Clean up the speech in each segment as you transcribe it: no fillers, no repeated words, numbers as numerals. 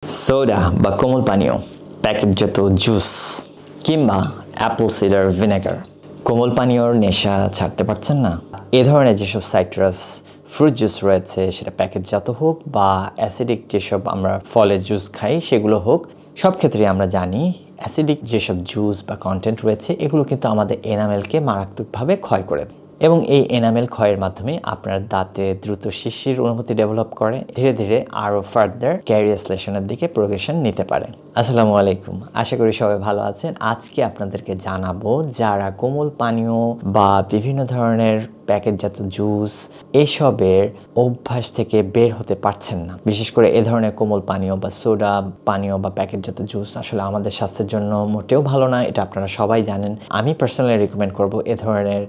Soda বা কোমল পানীয়, প্যাকেটজাত জুস কিংবা অ্যাপল সিডার ভিনেগার, কোমল পানীয়র নেশা ছাড়তে পারছেন না? এ ধরনের যেসব সাইট্রাস ফ্রুট জুস রয়েছে, সেটা প্যাকেটজাত হোক বা অ্যাসিডিক যেসব আমরা ফলের জুস খাই সেগুলো হোক, সব ক্ষেত্রে আমরা জানি অ্যাসিডিক যেসব জুস বা কন্টেন্ট রয়েছে এগুলো কিন্তু আমাদের এনামেলকে মারাত্মকভাবে ক্ষয় করে দেয় এবং এই এনামেল ক্ষয়ের মাধ্যমে আপনার দাঁতে দ্রুত শিরশির অনুভূতি ডেভেলপ করে, ধীরে ধীরে আরও ফার্দার ক্যারিয়াস লেশনের দিকে প্রোগ্রেশন নিতে পারে। আসসালামু আলাইকুম, আশা করি সবাই ভালো আছেন। আজকে আপনাদেরকে জানাবো যারা কোমল পানীয় বা বিভিন্ন ধরনের প্যাকেটজাত জুস এসবের অভ্যাস থেকে বের হতে পারছেন না, বিশেষ করে এ ধরনের কোমল পানীয় বা সোডা পানীয় বা প্যাকেটজাত জুস আসলে আমাদের স্বাস্থ্যের জন্য মোটেও ভালো না, এটা আপনারা সবাই জানেন। আমি পার্সোনালি রিকমেন্ড করব এ ধরনের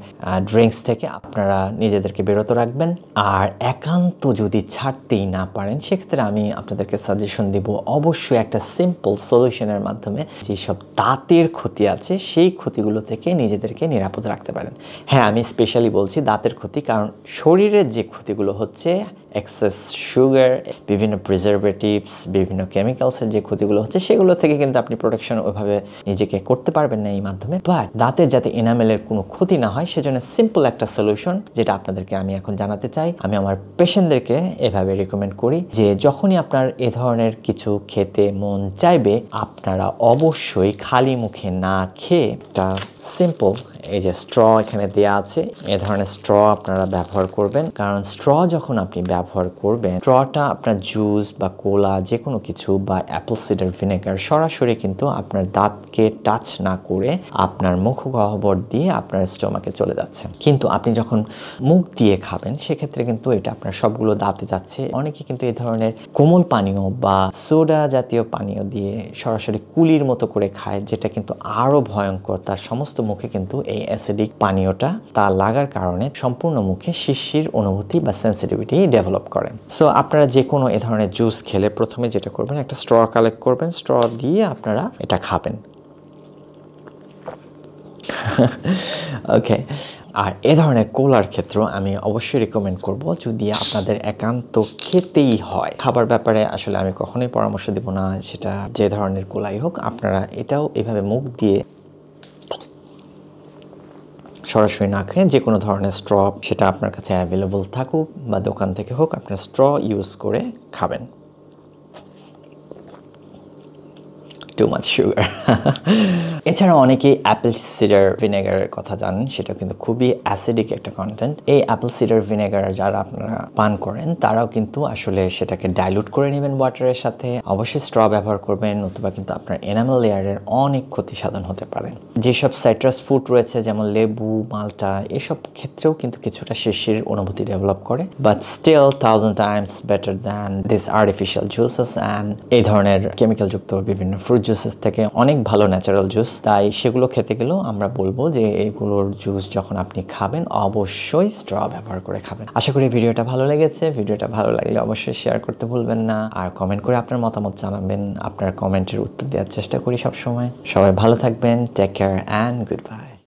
ড্রিঙ্কস থেকে আপনারা নিজেদেরকে বিরত রাখবেন। আর একান্ত যদি ছাড়তেই না পারেন সেক্ষেত্রে আমি আপনাদেরকে সাজেশন দিব অবশ্যই একটা সিম্পল সলিউশনের মাধ্যমে যেসব দাঁতের ক্ষতি আছে সেই ক্ষতিগুলো থেকে নিজেদেরকে নিরাপদ রাখতে পারেন। হ্যাঁ, আমি স্পেশালি বলছি দাঁতের ক্ষতি, কারণ শরীরের যে ক্ষতিগুলো হচ্ছে এক্সেস সুগার, বিভিন্ন প্রিজারভেটিভস, বিভিন্ন কেমিক্যালসের যে ক্ষতিগুলো হচ্ছে সেগুলো থেকে কিন্তু আপনি প্রোটেকশন ওইভাবে নিজেকে করতে পারবেন না এই মাধ্যমে। বাট দাঁতের যাতে এনামেলের কোনো ক্ষতি না হয় সেজন্য সিম্পল একটা সলিউশন যেটা আপনাদেরকে আমি এখন জানাতে চাই। আমি আমার পেশেন্টদেরকে এভাবে রিকমেন্ড করি যে যখনই আপনার এ ধরনের কিছু খেতে মন চাইবে আপনারা অবশ্যই খালি মুখে না খেয়ে একটা সিম্পল এই যে স্ট্র এখানে দেয়া আছে, এ ধরনের স্ট্র আপনারা ব্যবহার করবেন। কারণ স্ট্র যখন আপনি ব্যবহার করবেন, স্ট্রটা আপনার জুস বা কোলা যে কোনো কিছু বা অ্যাপল সিডার ভিনেগার সরাসরি কিন্তু আপনার দাঁতকে টাচ না করে আপনার মুখগহ্বর দিয়ে আপনার স্টোমাকে চলে যাচ্ছে। কিন্তু আপনি যখন মুখ দিয়ে খাবেন সেক্ষেত্রে কিন্তু এটা আপনার সবগুলো দাঁতে যাচ্ছে। অনেকে কিন্তু এই ধরনের কোমল পানীয় বা সোডা জাতীয় পানীয় দিয়ে সরাসরি কুলির মতো করে খায়, যেটা কিন্তু আরও ভয়ঙ্কর। তার সমস্ত মুখে কিন্তু এই অ্যাসিডিক পানীয়টা তা লাগার কারণে সম্পূর্ণ মুখে শিরশির অনুভূতি বা সেন্সিটিভিটি ডেভেলপ করে। সো আপনারা যে কোনো এ ধরনের জুস খেলে প্রথমে যেটা করবেন, একটা স্ট্র কালেক্ট করবেন, স্ট্র দিয়ে আপনারা এটা খাবেন। ওকে। আর এ ধরনের কোলার ক্ষেত্রেও আমি অবশ্যই রিকমেন্ড করব, যদি আপনাদের একান্ত খেতেই হয়, খাবার ব্যাপারে আসলে আমি কখনোই পরামর্শ দেব না, সেটা যে ধরনের কোলাই হোক, আপনারা এটাও এভাবে মুখ দিয়ে সরাসরি না খেয়ে যে কোনো ধরনের স্ট্র সেটা আপনার কাছে অ্যাভেলেবল থাকুক বা দোকান থেকে হোক, আপনার স্ট্র ইউজ করে খাবেন। Too much sugar. এছাড়া অনেকেই অ্যাপল সিডার ভিনেগারের কথা জানেন, সেটা কিন্তু খুবই অ্যাসিডিক একটা কন্টেন্ট। এই অ্যাপল সিডার ভিনেগার যারা আপনারা পান করেন তারাও কিন্তু আসলে সেটাকে ডাইলুট করে নেবেন ওয়াটারের সাথে, অবশ্যই স্ট্র ব্যবহার করবেন, নতুবা কিন্তু আপনার এনামেল লেয়ারের অনেক ক্ষতি সাধন হতে পারে। যেসব সাইট্রাস ফ্রুট রয়েছে যেমন লেবু, মাল্টা, এসব ক্ষেত্রেও কিন্তু কিছুটা শিরশির অনুভূতি ডেভেলপ করে, but still 1000 times better than this artificial juices and এই ধরনের কেমিক্যালযুক্ত বিভিন্ন ফ্রুট জুসেস থেকে অনেক ভালো ন্যাচারাল জুস। তাই সেগুলো খেতে গেলেও আমরা বলবো যে এগুলোর জুস যখন আপনি খাবেন অবশ্যই স্ট্র ব্যবহার করে খাবেন। আশা করি ভিডিওটা ভালো লেগেছে। ভিডিওটা ভালো লাগলে অবশ্যই শেয়ার করতে ভুলবেন না, আর কমেন্ট করে আপনার মতামত জানাবেন। আপনার কমেন্টের উত্তর দেওয়ার চেষ্টা করি সবসময়। সবাই ভালো থাকবেন, take care and good by.